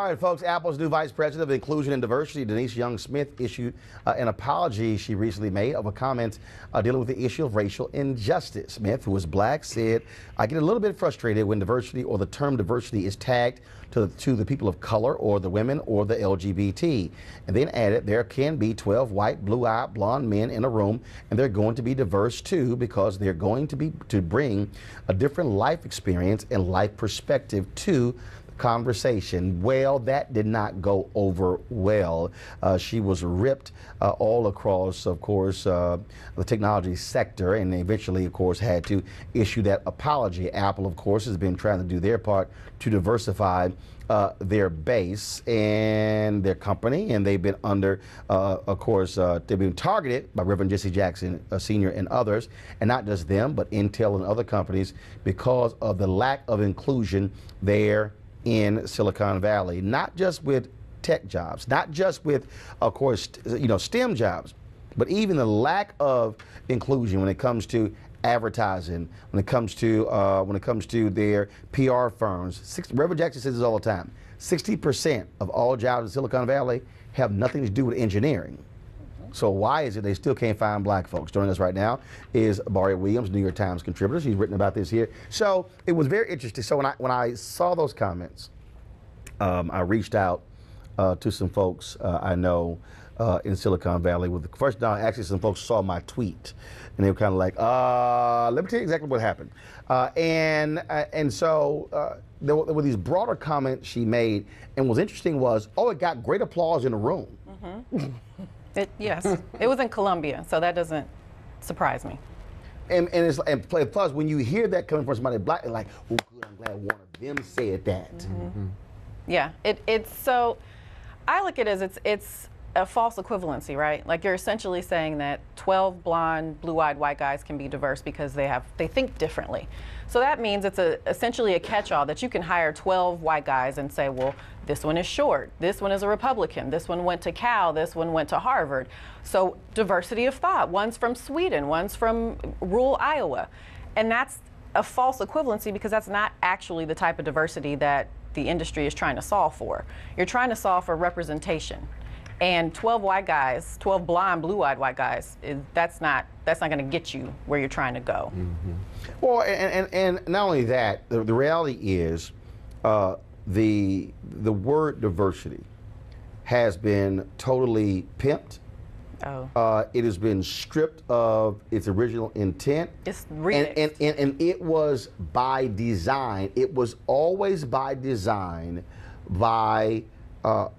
All right, folks, Apple's new Vice President of Inclusion and Diversity, Denise Young-Smith, issued an apology she recently made of a comment dealing with the issue of racial injustice. Smith, who is black, said, "I get a little bit frustrated when diversity or the term diversity is tagged to the people of color or the women or the LGBT." And then added, there can be 12 white, blue-eyed, blonde men in a room, and they're going to be diverse too, because they're going to bring a different life experience and life perspective to conversation. Well, that did not go over well. She was ripped all across, of course, the technology sector, and eventually, of course, had to issue that apology. Apple, of course, has been trying to do their part to diversify their base and their company, and they've been under, of course, they've been targeted by Reverend Jesse Jackson Sr. and others, and not just them, but Intel and other companies, because of the lack of inclusion there in Silicon Valley, not just with tech jobs, not just with, of course, STEM jobs, but even the lack of inclusion when it comes to advertising, when it comes to their PR firms. Reverend Jackson says this all the time. 60% of all jobs in Silicon Valley have nothing to do with engineering. So why is it they still can't find black folks? Joining us right now is Barry Williams, New York Times contributor. She's written about this here. So it was very interesting. So when I saw those comments, I reached out to some folks I know in Silicon Valley. First, actually, some folks saw my tweet, and they were kind of like, let me tell you exactly what happened. And so there were these broader comments she made, and what's interesting was, it got great applause in the room. Mm-hmm. Yes, it was in Columbia, so that doesn't surprise me. And plus, when you hear that coming from somebody black, it's like, oh, good, I'm glad one of them said that. Mm-hmm. Yeah, it's so, I look at it as it's a false equivalency, right? Like, you're essentially saying that 12 blonde, blue-eyed white guys can be diverse because they think differently. So that means it's essentially a catch-all that you can hire 12 white guys and say, well, this one is short, this one is a Republican, this one went to Cal, this one went to Harvard. So diversity of thought, one's from Sweden, one's from rural Iowa. And that's a false equivalency because that's not actually the type of diversity that the industry is trying to solve for. You're trying to solve for representation. And 12 white guys, 12 blonde, blue-eyed white guys, that's not going to get you where you're trying to go. Mm-hmm. Well, and not only that, the reality is the word diversity has been totally pimped. Oh. It has been stripped of its original intent. It's remixed. And it was by design. It was always by design by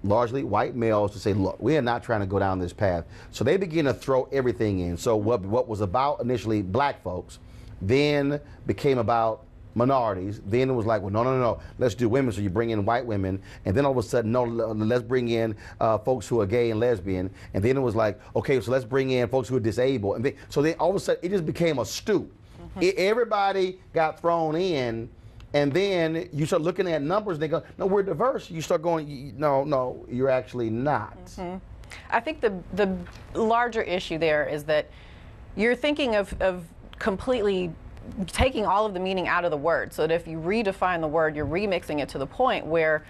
largely white males to say, look, we are not trying to go down this path. So they begin to throw everything in. So what was about initially black folks then became about minorities. Then it was like, well, no, let's do women. So you bring in white women. And then all of a sudden, no, let's bring in folks who are gay and lesbian. And then it was like, okay, so let's bring in folks who are disabled. And so then all of a sudden, it just became a stew. Mm-hmm. Everybody got thrown in. And then you start looking at numbers, and they go, no, we're diverse. You start going, no, you're actually not. Mm-hmm. I think the larger issue there is that you're thinking of completely taking all of the meaning out of the word, so that if you redefine the word, you're remixing it to the point where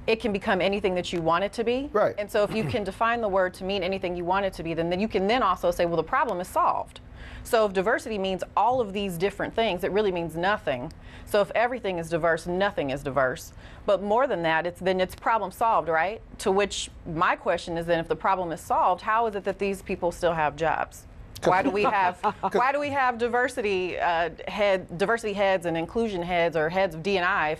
it can become anything that you want it to be. Right. And so if you can define the word to mean anything you want it to be, then you can then also say, well, the problem is solved. So if diversity means all of these different things, it really means nothing. So if everything is diverse, nothing is diverse. But more than that, then it's problem solved, right? To which my question is then, if the problem is solved, how is it that these people still have jobs? Why do we have diversity heads and inclusion heads, or heads of D&I?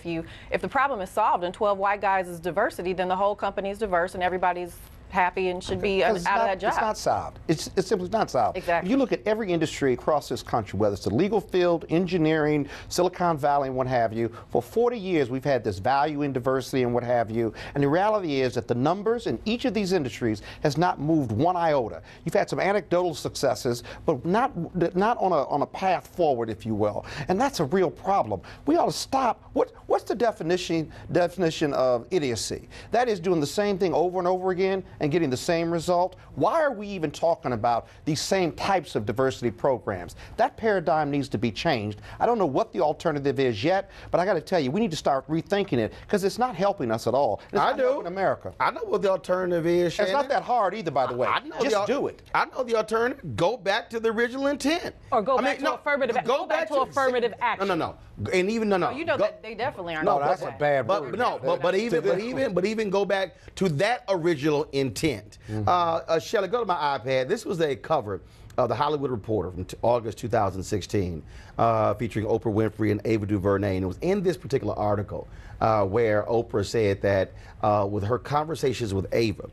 If the problem is solved and 12 white guys is diversity, then the whole company is diverse and everybody's happy and should be out of that job. It's not solved. It's simply not solved. Exactly. If you look at every industry across this country, whether it's the legal field, engineering, Silicon Valley, and what have you, for 40 years we've had this value in diversity and what have you. And the reality is that the numbers in each of these industries has not moved one iota. You've had some anecdotal successes, but not on a path forward, if you will. And that's a real problem. We ought to stop. What's the definition of idiocy? That is doing the same thing over and over again and getting the same result, why are we even talking about these same types of diversity programs? That paradigm needs to be changed. I don't know what the alternative is yet, but I got to tell you, we need to start rethinking it because it's not helping us at all. It's not helping America. I know what the alternative is, Shannon. It's not that hard either, by the way. Just do it. I know the alternative. Go back to the original intent. Or go back to affirmative action. Go back to affirmative action. No. And even no. You know that they definitely aren't. No, that's a bad word. But even go back to that original intent. Shelley, go to my iPad. This was a cover of the Hollywood Reporter from August 2016, featuring Oprah Winfrey and Ava DuVernay. And it was in this particular article where Oprah said that with her conversations with Ava,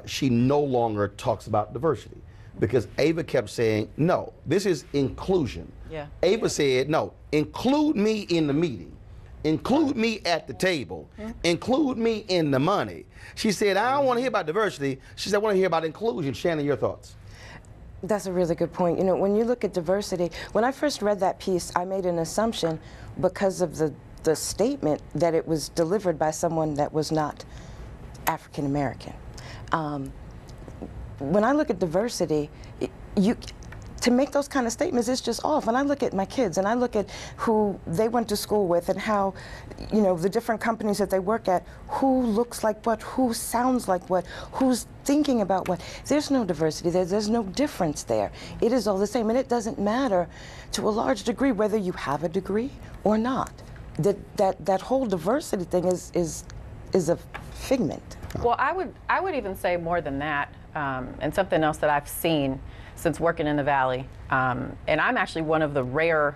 she no longer talks about diversity because Ava kept saying, no, this is inclusion. Yeah. Ava said, no, include me in the meeting. Include me at the table. Include me in the money. She said, I don't want to hear about diversity. She said, I want to hear about inclusion. Shannon, your thoughts? That's a really good point. You know, when you look at diversity, when I first read that piece, I made an assumption because of the statement that it was delivered by someone that was not African American. When I look at diversity, to make those kind of statements, it's just off. When I look at my kids and I look at who they went to school with and how, you know, the different companies that they work at, who looks like what, who sounds like what, who's thinking about what. There's no diversity there. There's no difference there. It is all the same, and it doesn't matter to a large degree whether you have a degree or not. That whole diversity thing is a figment. Well, I would even say more than that, and something else that I've seen since working in the Valley, and I'm actually one of the rare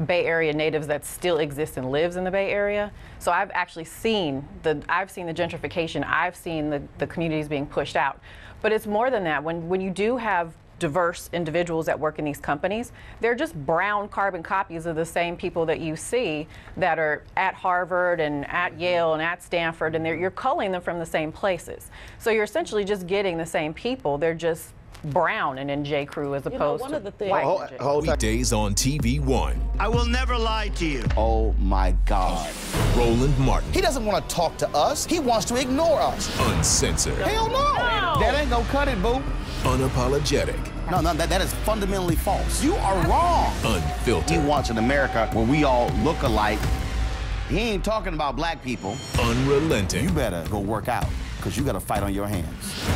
Bay Area natives that still exists and lives in the Bay Area. So I've actually seen the gentrification. I've seen the communities being pushed out. But it's more than that. When you do have diverse individuals that work in these companies, they're just brown carbon copies of the same people that you see that are at Harvard and at Yale and at Stanford, and you're culling them from the same places. So you're essentially just getting the same people. They're just brown and in J. Crew as opposed one of the to things. white. Weekdays on TV One. I will never lie to you. Oh my God. Roland Martin. He doesn't want to talk to us. He wants to ignore us. Uncensored. Hell no. That ain't gonna cut it, boo. Unapologetic. No, that is fundamentally false. You are wrong. Unfiltered. He wants an America where we all look alike. He ain't talking about black people. Unrelenting. You better go work out, because you got a fight on your hands.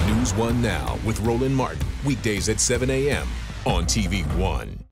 NewsOne Now with Roland Martin. Weekdays at 7 a.m. on TV One.